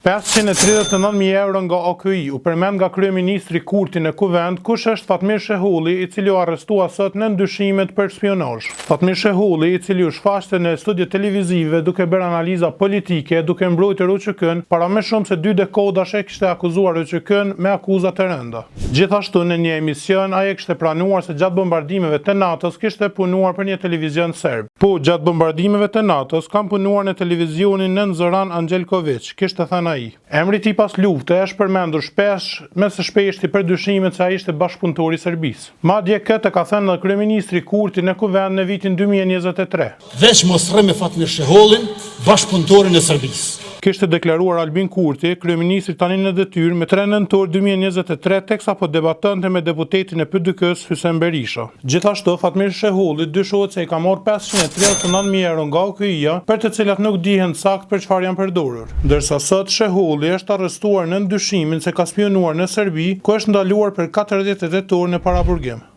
539.000 euro nga OKI u përmend nga kryeministri Kurti në kuvend, kush është Fatmir Shehulli, i cili u arrestua sot në ndyshimet për spionazh. Fatmir Shehulli, i cili u shfaqte në studio televizive duke bërë analiza politike, duke mbrojtur UÇK-n, para më shumë se 2 dekodashe kishte akuzuar UÇK-n me akuza të rënda. Gjithashtu në një emision ai kishte pranuar se gjatë bombardimeve të NATO-s kishte punuar për një televizion serb. Po, gjatë bombardimeve të NATO-s kam punuar në televizionin nën Zoran Angelković, kishte thënë ai. Emri i tij pas lufte është përmendur shpesh, me së shpeshti për dyshimet se ai ishte bashkëpunëtor i Serbisë. Madje këtë ka thënë edhe kryeministri Kurti në kuvend në vitin 2023. Veç mos rre me Fatmir Shehullin, bashkëpunëtorin e Serbisë. Kishte deklaruar Albin Kurti, kryeministri tani në detyrë, me 3 nëntor 2023 teksa po debatonte me deputetin e PDK-s Hysem Berisha. Gjithashtu Fatmir Shehulli dyshohet se i ka marrë 539.000 euro nga OKI-ja, për të cilat nuk dihen saktë për çfarë janë përdorur. Ndërsa sot Shehulli është arrestuar në ndyshimin se ka spionuar në Serbi, ku është ndaluar për 40 tetor në paraburgim.